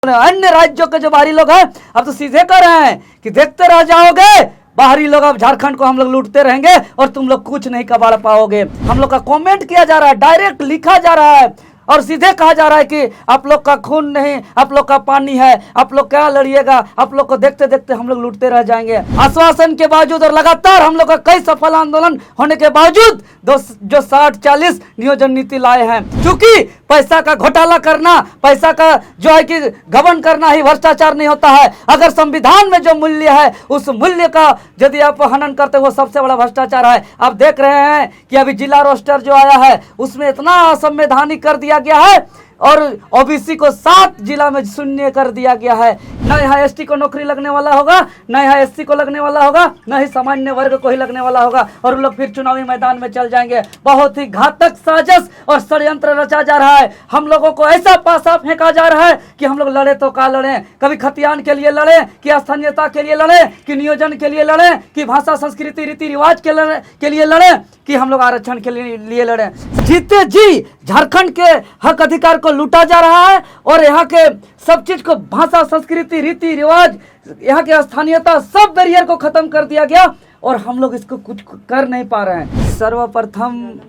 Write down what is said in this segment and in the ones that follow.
अन्य राज्यों के जो बाहरी लोग हैं अब तो सीधे कह रहे हैं कि देखते रह जाओगे, बाहरी लोग अब झारखंड को हम लोग लूटते रहेंगे और तुम लोग कुछ नहीं कबाड़ पाओगे। हम लोग का कमेंट किया जा रहा है, डायरेक्ट लिखा जा रहा है और सीधे कहा जा रहा है कि आप लोग का खून नहीं, आप लोग का पानी है, आप लोग क्या लड़िएगा, आप लोग को देखते देखते हम लोग लूटते रह जाएंगे। आश्वासन के बावजूद और लगातार हम लोग का कई सफल आंदोलन होने के बावजूद जो 60-40 नियोजन नीति लाए हैं, क्योंकि पैसा का घोटाला करना, पैसा का जो है कि गबन करना ही भ्रष्टाचार नहीं होता है। अगर संविधान में जो मूल्य है उस मूल्य का यदि आप हनन करते हो, सबसे बड़ा भ्रष्टाचार है। आप देख रहे हैं कि अभी जिला रोस्टर जो आया है उसमें इतना असंवैधानिक कर दिया गया है और ओबीसी को 7 जिला में शून्य कर दिया गया है। न यहाँ एसटी को नौकरी लगने वाला होगा, न यहाँ एससी को लगने वाला होगा, न ही सामान्य वर्ग को ही लगने वाला होगा और लोग फिर चुनावी मैदान में चल जाएंगे। बहुत ही घातक साजिश और षड्यंत्र रचा जा रहा है। हम लोगों को ऐसा पासा फेंका जा रहा है कि हम लोग लड़े तो का लड़े, कभी खतियान के लिए लड़े, कि स्थानीयता के लिए लड़े, कि नियोजन के लिए लड़े, कि भाषा संस्कृति रीति रिवाज के लिए लड़े, कि हम लोग आरक्षण के लिए लड़े। जीते जी झारखंड के हक अधिकार को लूटा जा रहा है और यहाँ के सब चीज को, भाषा संस्कृति रीति रिवाज, यहाँ के स्थानीयता, सब बैरियर को खत्म कर दिया गया और हम लोग इसको कुछ कर नहीं पा रहे हैं। सर्वप्रथम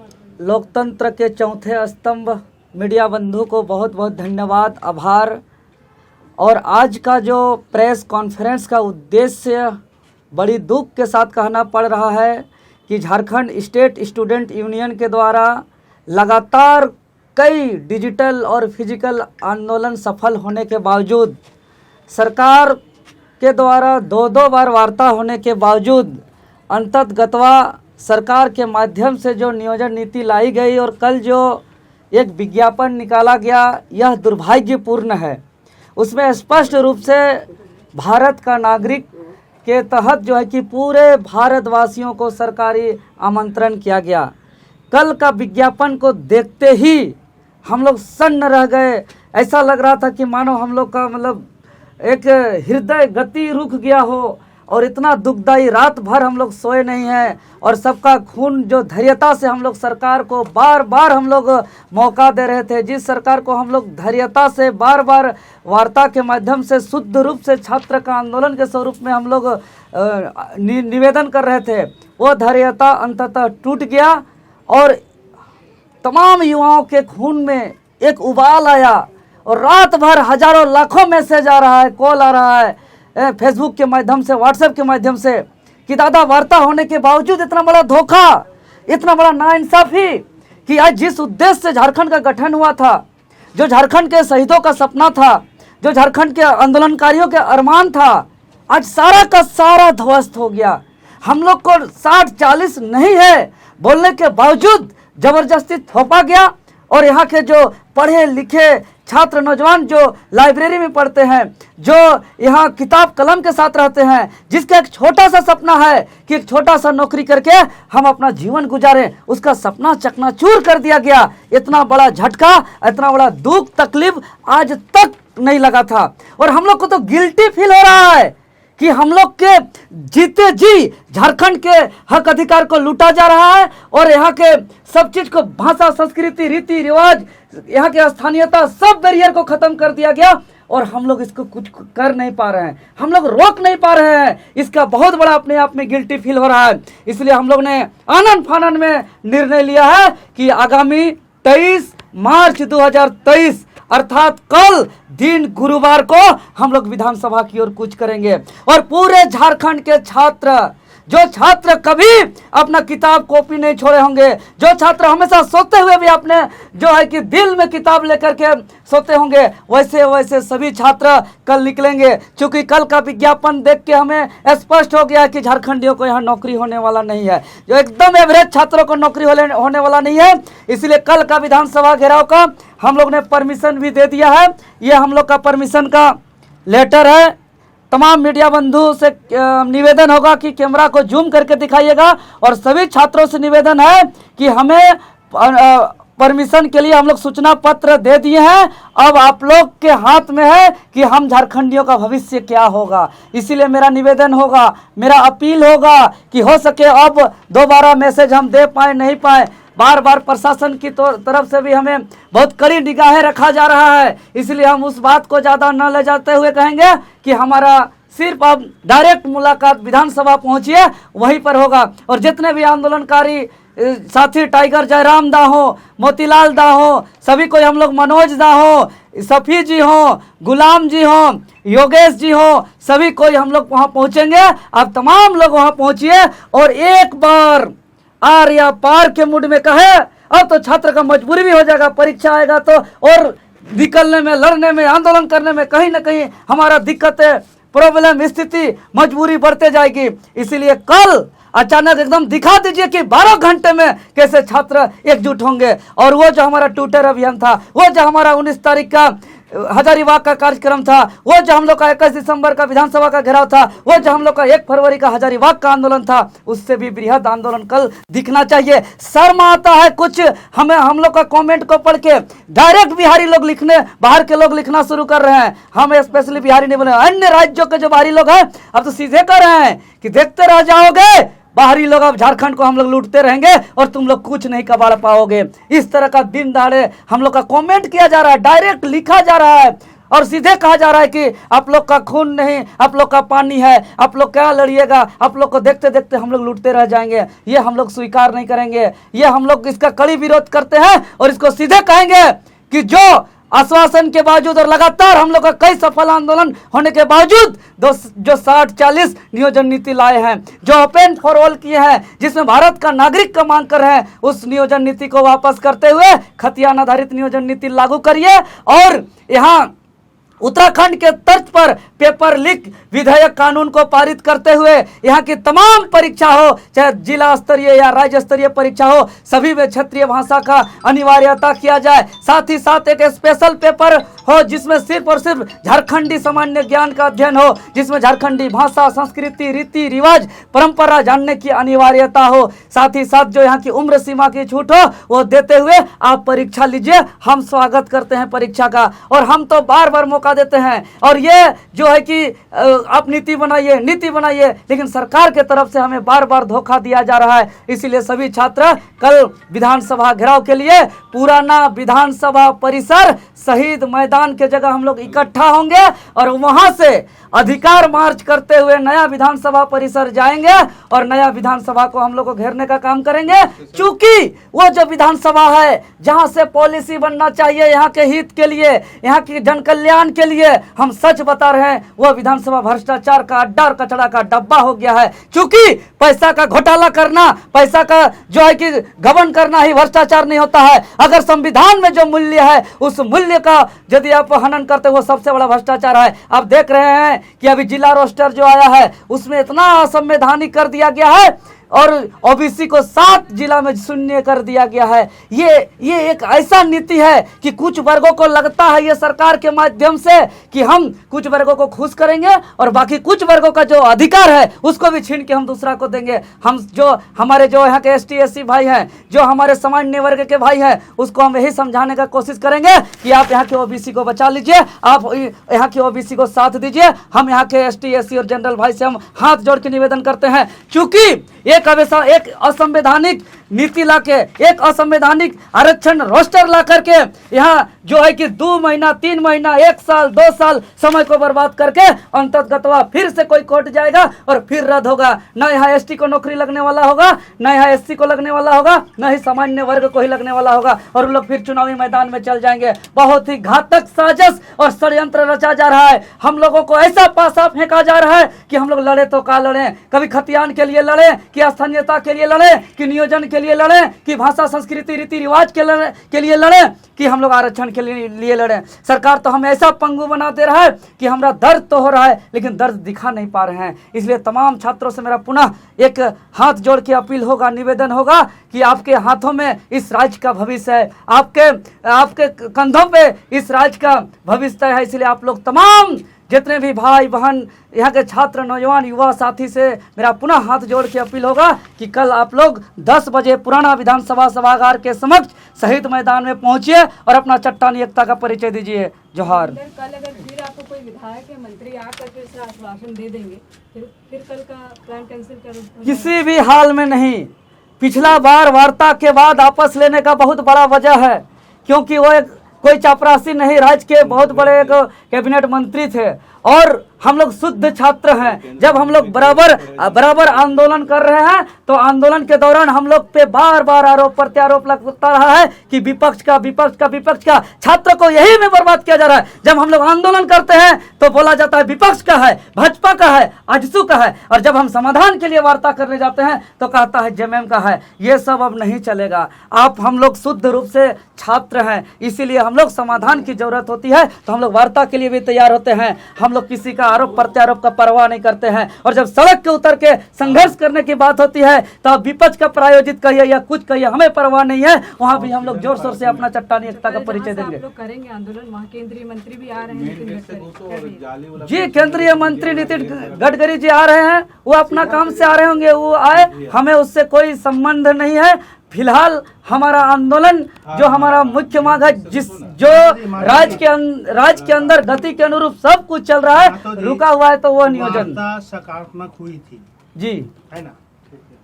लोकतंत्र के चौथे स्तंभ मीडिया बंधु को बहुत बहुत धन्यवाद, आभार। और आज का जो प्रेस कॉन्फ्रेंस का उद्देश्य बड़ी दुख के साथ कहना पड़ रहा है कि झारखंड स्टेट स्टूडेंट यूनियन के द्वारा लगातार कई डिजिटल और फिजिकल आंदोलन सफल होने के बावजूद, सरकार के द्वारा 2-2 बार वार्ता होने के बावजूद, अंततगतवा सरकार के माध्यम से जो नियोजन नीति लाई गई और कल जो एक विज्ञापन निकाला गया, यह दुर्भाग्यपूर्ण है। उसमें स्पष्ट रूप से भारत का नागरिक के तहत जो है कि पूरे भारतवासियों को सरकारी आमंत्रण किया गया। कल का विज्ञापन को देखते ही हम लोग सन्न रह गए। ऐसा लग रहा था कि मानो हम लोग का मतलब एक हृदय गति रुक गया हो और इतना दुखदाई, रात भर हम लोग सोए नहीं हैं और सबका खून जो धैर्यता से हम लोग सरकार को बार बार हम लोग मौका दे रहे थे, जिस सरकार को हम लोग धैर्यता से बार बार वार्ता के माध्यम से शुद्ध रूप से छात्र का आंदोलन के स्वरूप में हम लोग निवेदन कर रहे थे, वो धैर्यता अंततः टूट गया और तमाम युवाओं के खून में एक उबाल आया और रात भर हजारों लाखों मैसेज आ रहा है, कॉल आ रहा है फेसबुक के माध्यम से, व्हाट्सएप के माध्यम से कि दादा वार्ता होने के बावजूद इतना बड़ा धोखा, इतना बड़ा नाइंसाफी, कि आज जिस उद्देश्य से झारखंड का गठन हुआ था, जो झारखंड के शहीदों का सपना था, जो झारखंड के आंदोलनकारियों के अरमान था, आज सारा का सारा ध्वस्त हो गया। हम लोग को 60-40 नहीं है बोलने के बावजूद जबरदस्ती थोपा गया और यहाँ के जो पढ़े लिखे छात्र नौजवान जो लाइब्रेरी में पढ़ते हैं, जो यहाँ किताब कलम के साथ रहते हैं, जिसका एक छोटा सा सपना है कि एक छोटा सा नौकरी करके हम अपना जीवन गुजारें, उसका सपना चकनाचूर कर दिया गया। इतना बड़ा झटका, इतना बड़ा दुख तकलीफ आज तक नहीं लगा था और हम लोग को तो गिल्टी फील हो रहा है कि हम लोग के जीते जी झारखंड के हक अधिकार को लूटा जा रहा है और यहाँ के सब चीज को, भाषा संस्कृति रीति रिवाज, यहाँ के स्थानीयता, सब बैरियर को खत्म कर दिया गया और हम लोग इसको कुछ कर नहीं पा रहे हैं, हम लोग रोक नहीं पा रहे हैं। इसका बहुत बड़ा अपने आप में गिल्टी फील हो रहा है। इसलिए हम लोग ने आनन फानन में निर्णय लिया है कि आगामी 23 मार्च 2023 अर्थात कल दिन गुरुवार को हम लोग विधानसभा की ओर कूच करेंगे और पूरे झारखंड के छात्र, जो छात्र कभी अपना किताब कॉपी नहीं छोड़े होंगे, जो छात्र हमेशा सोते हुए भी अपने जो है कि दिल में किताब लेकर के सोते होंगे, वैसे वैसे सभी छात्र कल निकलेंगे। क्योंकि कल का विज्ञापन देख के हमें स्पष्ट हो गया कि झारखंडियों को यहाँ नौकरी होने वाला नहीं है, जो एकदम एवरेज छात्रों को नौकरी होने वाला नहीं है। इसलिए कल का विधानसभा घेराव का हम लोग ने परमिशन भी दे दिया है। ये हम लोग का परमिशन का लेटर है। तमाम मीडिया बंधु से निवेदन होगा कि कैमरा को जूम करके दिखाइएगा और सभी छात्रों से निवेदन है कि हमें परमिशन के लिए हम लोग सूचना पत्र दे दिए हैं। अब आप लोग के हाथ में है कि हम झारखंडियों का भविष्य क्या होगा। इसीलिए मेरा निवेदन होगा, मेरा अपील होगा कि हो सके अब दोबारा मैसेज हम दे पाए नहीं पाए, बार बार प्रशासन की तरफ से भी हमें बहुत कड़ी निगाहें रखा जा रहा है। इसलिए हम उस बात को ज़्यादा न ले जाते हुए कहेंगे कि हमारा सिर्फ अब डायरेक्ट मुलाकात विधानसभा पहुंचिए, वहीं पर होगा। और जितने भी आंदोलनकारी साथी, टाइगर जयराम दा हो, मोतीलाल दा हो, सभी को हम लोग, मनोज दा हो, सफ़ी जी हो, गुलाम जी हो, योगेश जी हो, सभी कोई हम लोग वहाँ पहुँचेंगे। आप तमाम लोग वहाँ पहुँचिए और एक बार आर या पार के मूड में कहे। अब तो छात्र का मजबूरी भी हो जाएगा, परीक्षा आएगा तो और निकलने में, लड़ने में, आंदोलन करने में कहीं ना कहीं हमारा दिक्कतें, प्रॉब्लम, स्थिति, मजबूरी बढ़ते जाएगी। इसीलिए कल अचानक एकदम दिखा दीजिए कि 12 घंटे में कैसे छात्र एकजुट होंगे। और वो जो हमारा ट्विटर अभियान था, वो जो हमारा 19 तारीख का हजारीबाग का कार्यक्रम था, वो जो हम लोग का 21 दिसंबर का विधानसभा का घेराव था, वो जो हम लोग का 1 फरवरी का हजारीबाग का आंदोलन था, उससे भी बृहद आंदोलन कल दिखना चाहिए। शर्म आता है कुछ हमें, हम लोग का कमेंट को पढ़ के डायरेक्ट बिहारी लोग लिखने, बाहर के लोग लिखना शुरू कर रहे हैं। हम स्पेशली बिहारी नहीं बोले, अन्य राज्यों के जो बाहरी लोग हैं अब तो सीधे कर रहे हैं कि देखते रह जाओगे, बाहरी लोग अब झारखंड को हम लोग लूटते रहेंगे और तुम लोग कुछ नहीं कबाड़ पाओगे। इस तरह का दिन दहाड़े हम लोग का कमेंट किया जा रहा है, डायरेक्ट लिखा जा रहा है और सीधे कहा जा रहा है कि आप लोग का खून नहीं, आप लोग का पानी है, आप लोग क्या लड़िएगा, आप लोग को देखते देखते हम लोग लूटते रह जाएंगे। ये हम लोग स्वीकार नहीं करेंगे। ये हम लोग इसका कड़ी विरोध करते हैं और इसको सीधे कहेंगे कि जो आश्वासन के बावजूद और लगातार हम लोग का कई सफल आंदोलन होने के बावजूद जो 60-40 नियोजन नीति लाए हैं, जो ओपन फॉर ऑल किए हैं, जिसमें भारत का नागरिक का मांग कर रहे हैं, उस नियोजन नीति को वापस करते हुए खतियान आधारित नियोजन नीति लागू करिए। और यहाँ उत्तराखंड के तर्ज पर पेपर लीक विधेयक कानून को पारित करते हुए यहाँ की तमाम परीक्षा हो, चाहे जिला स्तरीय या राज्य स्तरीय परीक्षा हो, सभी में क्षेत्रीय भाषा का अनिवार्यता किया जाए। साथ ही साथ एक स्पेशल पेपर हो जिसमें सिर्फ और सिर्फ झारखंडी सामान्य ज्ञान का अध्ययन हो, जिसमें झारखंडी भाषा, संस्कृति, रीति रिवाज, परंपरा जानने की अनिवार्यता हो। साथ ही साथ जो यहाँ की उम्र सीमा की छूट हो वो देते हुए आप परीक्षा लीजिए। हम स्वागत करते हैं परीक्षा का और हम तो बार बार मौका देते हैं। और ये जो है कि आप नीति बनाइए, लेकिन सरकार के तरफ से हमें बार बार धोखा दिया जा रहा है। इसीलिए सभी छात्र कल विधानसभा घेराव के लिए पुराना विधानसभा परिसर शहीद मैदान के जगह हम लोग इकट्ठा होंगे और वहां से अधिकार मार्च करते हुए नया विधानसभा परिसर जाएंगे और नया विधानसभा को हम लोग को घेरने का काम करेंगे। क्योंकि वो जो विधानसभा है जहां से पॉलिसी बनना चाहिए यहाँ के हित के लिए, यहाँ की जन कल्याण के लिए, हम सच बता रहे हैं, वो विधानसभा भ्रष्टाचार का अड्डा और कचड़ा का डब्बा हो गया है। क्योंकि पैसा का घोटाला करना, पैसा का जो है कि गबन करना ही भ्रष्टाचार नहीं होता है। अगर संविधान में जो मूल्य है उस मूल्य का यदि आप हनन करते हो, सबसे बड़ा भ्रष्टाचार है। आप देख रहे हैं कि अभी जिला रोस्टर जो आया है उसमें इतना असंवैधानिक कर दिया गया है और ओबीसी को 7 जिला में शून्य कर दिया गया है। ये एक ऐसा नीति है कि कुछ वर्गों को लगता है ये सरकार के माध्यम से कि हम कुछ वर्गों को खुश करेंगे और बाकी कुछ वर्गों का जो अधिकार है उसको भी छीन के हम दूसरा को देंगे। हम जो हमारे जो यहाँ के ST SC भाई हैं, जो हमारे सामान्य वर्ग के भाई हैं, उसको हम यही समझाने का कोशिश करेंगे कि आप यहाँ के ओबीसी को बचा लीजिए, आप यहाँ के ओबीसी को साथ दीजिए। हम यहाँ के ST SC और जनरल भाई से हम हाथ जोड़ के निवेदन करते हैं। क्योंकि एक असंवैधानिक नीति लाके, एक असंवैधानिक आरक्षण रोस्टर ला करके यहाँ जो है कि 2 महीना, 3 महीना, 1 साल, 2 साल समय को बर्बाद करके अंततगतवा फिर से कोई कोर्ट जाएगा और फिर रद्द होगा। न यहाँ ST को नौकरी लगने वाला होगा, न यहाँ SC को लगने वाला होगा, न ही सामान्य वर्ग को ही लगने वाला होगा और लोग फिर चुनावी मैदान में चल जाएंगे। बहुत ही घातक साजिश और षड्यंत्र रचा जा रहा है। हम लोगों को ऐसा पासा फेंका जा रहा है कि हम लोग लड़े तो का लड़े, कभी खतियान के लिए लड़े, कि स्थानीयता के लिए लड़े, कि नियोजन के लिए लड़े, कि भाषा, संस्कृति, रीति रिवाज के लिए लड़े, कि हम लोग आरक्षण के लिए लड़े। सरकार तो हमें ऐसा पंगु बना दे रहा है कि हमारा दर्द तो हो रहा है लेकिन दर्द दिखा नहीं पा रहे हैं। इसलिए तमाम छात्रों से मेरा पुनः एक हाथ जोड़ के अपील होगा, निवेदन होगा कि आपके हाथों में इस राज्य का भविष्य है, आपके कंधों पे इस राज्य का भविष्य है। इसलिए आप लोग तमाम जितने भी भाई बहन, यहाँ के छात्र, नौजवान, युवा साथी से मेरा पुनः हाथ जोड़ के अपील होगा कि कल आप लोग 10 बजे पुराना विधानसभा सभागार के समक्ष शहीद मैदान में पहुंचिए और अपना चट्टानी एकता का परिचय दीजिए। जोहार। कल अगर फिर आपको कोई विधायक या मंत्री आकर के इसे आश्वासन दे देंगे, फिर कल का प्लान कैंसिल कर? किसी भी हाल में नहीं। पिछला बार वार्ता के बाद आपस लेने का बहुत बड़ा वजह है, क्योंकि वो एक कोई चापरासी नहीं, राज्य के बहुत बड़े एक कैबिनेट मंत्री थे और हम लोग शुद्ध छात्र हैं। जब हम लोग बराबर आंदोलन कर रहे हैं तो आंदोलन के दौरान हम लोग पे बार बार आरोप प्रत्यारोप लगता रहा है कि विपक्ष का छात्र को यही में बर्बाद किया जा रहा है। जब हम लोग आंदोलन करते हैं तो बोला जाता है विपक्ष का है, भाजपा का है, आजसू का है, और जब हम समाधान के लिए वार्ता करने जाते हैं तो कहता है जेएमएम का है। ये सब अब नहीं चलेगा। हम लोग शुद्ध रूप से छात्र हैं, इसीलिए हम लोग समाधान की जरूरत होती है तो हम लोग वार्ता के लिए भी तैयार होते हैं। हम लोग किसी का आरोप प्रत्यारोप का परवाह नहीं करते हैं, और जब सड़क के उतर के संघर्ष करने की बात होती है तो आप विपक्ष का प्रायोजित कहिए या कुछ कहिए, हमें परवाह नहीं है। वहां भी हम लोग जोर शोर से अपना चट्टानी एकता का परिचय देंगे। आप लोग करेंगे आंदोलन, वहाँ केंद्रीय मंत्री भी आ रहे हैं जी, केंद्रीय मंत्री नितिन गडकरी जी आ रहे हैं, वो अपना काम से आ रहे होंगे, वो आए, हमें उससे कोई संबंध नहीं है। फिलहाल हमारा आंदोलन जो हमारा मुख्य मांग है, जो राज्य के अंदर गति के अनुरूप सब कुछ चल रहा है, रुका हुआ है, तो वो नियोजन सकारात्मक हुई थी जी, है ना।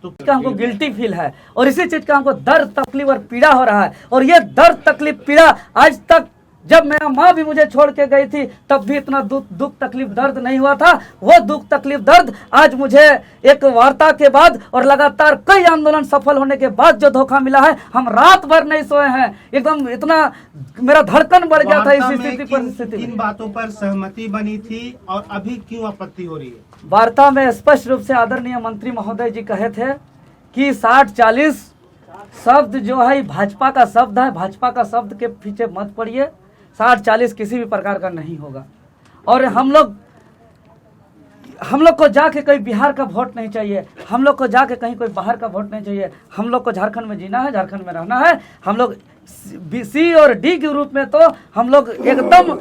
तो इसका हमको गिल्टी फील है और इसी चीज का हमको दर्द तकलीफ और पीड़ा हो रहा है। और ये दर्द तकलीफ पीड़ा आज तक, जब मेरा माँ भी मुझे छोड़ के गई थी तब भी इतना दुख तकलीफ दर्द नहीं हुआ था। वो दुख तकलीफ दर्द आज मुझे एक वार्ता के बाद और लगातार कई आंदोलन सफल होने के बाद जो धोखा मिला है, हम रात भर नहीं सोए हैं, एकदम इतना मेरा धड़कन बढ़ गया था इस परिस्थिति में। किन बातों पर सहमति बनी थी और अभी क्यों आपत्ति हो रही है? वार्ता में स्पष्ट रूप से आदरणीय मंत्री महोदय जी कहे थे कि 60-40 शब्द जो है भाजपा का शब्द है, भाजपा का शब्द के पीछे मत पड़िए, 60-40 किसी भी प्रकार का नहीं होगा। और हम लोग को जाके कहीं बिहार का वोट नहीं चाहिए, हम लोग को जाके कहीं कोई बाहर का वोट नहीं चाहिए। हम लोग को झारखंड में जीना है, झारखंड में रहना है। हम लोग सी और डी के रूप में तो हम लोग एकदम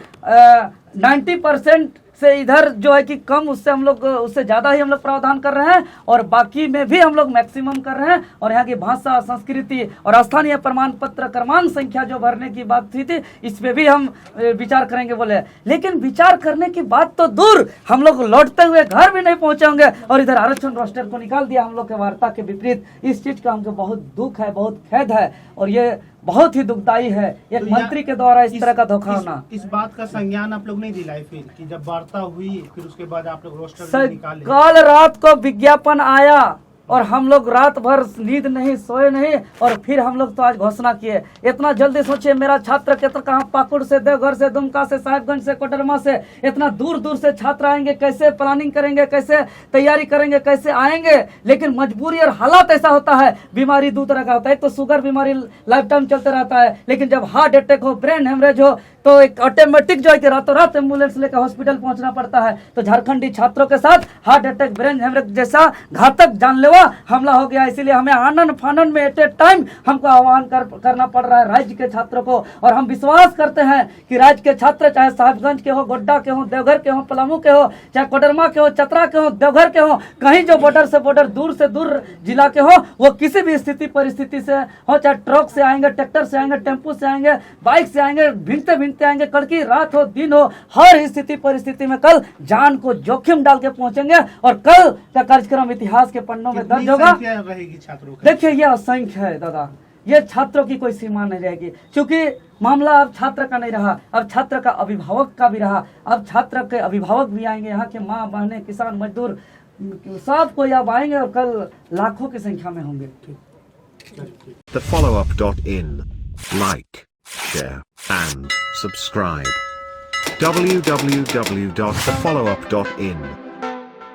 90% से इधर जो है कि कम, उससे ज़्यादा ही हम लोग प्रावधान कर रहे हैं, और बाकी में भी हम लोग मैक्सिमम कर रहे हैं। और यहाँ की भाषा, संस्कृति और स्थानीय प्रमाण पत्र क्रमांक संख्या जो भरने की बात थी इस पे भी हम विचार करेंगे बोले। लेकिन विचार करने की बात तो दूर, हम लोग लौटते हुए घर भी नहीं पहुँचे होंगे और इधर आरक्षण रोस्टर को निकाल दिया हम लोग के वार्ता के विपरीत। इस चीज़ का हमको बहुत दुख है, बहुत खेद है, और ये बहुत ही दुखदायी है एक मंत्री के द्वारा इस तरह का धोखा होना। इस बात का संज्ञान आप लोग नहीं दिलाए फिर कि जब वार्ता हुई फिर उसके बाद आप लोग रोस्टर निकाले? कल रात को विज्ञापन आया और हम लोग रात भर नींद नहीं सोए नहीं, और फिर हम लोग तो आज घोषणा किए। इतना जल्दी सोचिए, मेरा छात्र कितना कहाँ, पाकुड़ से, देवघर से, दुमका से, साहिबगंज से, कोडरमा से, इतना दूर दूर से छात्र आएंगे, कैसे प्लानिंग करेंगे, कैसे तैयारी करेंगे, कैसे आएंगे। लेकिन मजबूरी और हालात ऐसा होता है, बीमारी दो तरह का होता है, तो शुगर बीमारी लाइफ टाइम चलते रहता है, लेकिन जब हार्ट अटैक हो, ब्रेन हेमरेज हो, तो एक ऑटोमेटिक जो है कि रातों रात एम्बुलेंस लेकर हॉस्पिटल पहुंचना पड़ता है। तो झारखंडी छात्रों के साथ हार्ट अटैक, ब्रेन हेमरेज जैसा घातक जानलेवा हमला हो गया। इसीलिए हमें आनन फानन में एट ए टाइम हमको आह्वान करना पड़ रहा है राज्य के छात्रों को। और हम विश्वास करते हैं कि राज्य के छात्र, चाहे साहिबगंज के हो, गोड्डा के हो, देवघर के हो, पलामू के हो, चाहे कोडरमा के हो, चतरा के हो, देवघर के हो, कहीं जो बॉर्डर से बॉर्डर, दूर से दूर जिला के हो, वो किसी भी स्थिति परिस्थिति से हो, चाहे ट्रक से आएंगे, ट्रैक्टर से आएंगे, टेम्पो से आएंगे, बाइक से आएंगे, भिनते आएंगे, कल की रात हो, दिन हो, हर स्थिति परिस्थिति में कल जान को जोखिम डाल के पहुंचेंगे। और कल का कार्यक्रम इतिहास के पन्नों में दर्ज होगा। देखिए, यह असंख्य है दादा, ये छात्रों की कोई सीमा नहीं रहेगी, क्योंकि मामला अब छात्र का नहीं रहा, अब छात्र का अभिभावक का भी रहा। अब छात्र के अभिभावक भी आएंगे, यहाँ के माँ बहनें, किसान मजदूर, सब कोई अब आएंगे और कल लाखों की संख्या में होंगे। TheFollowUp.in. Like, share, and subscribe. www.thefollowup.in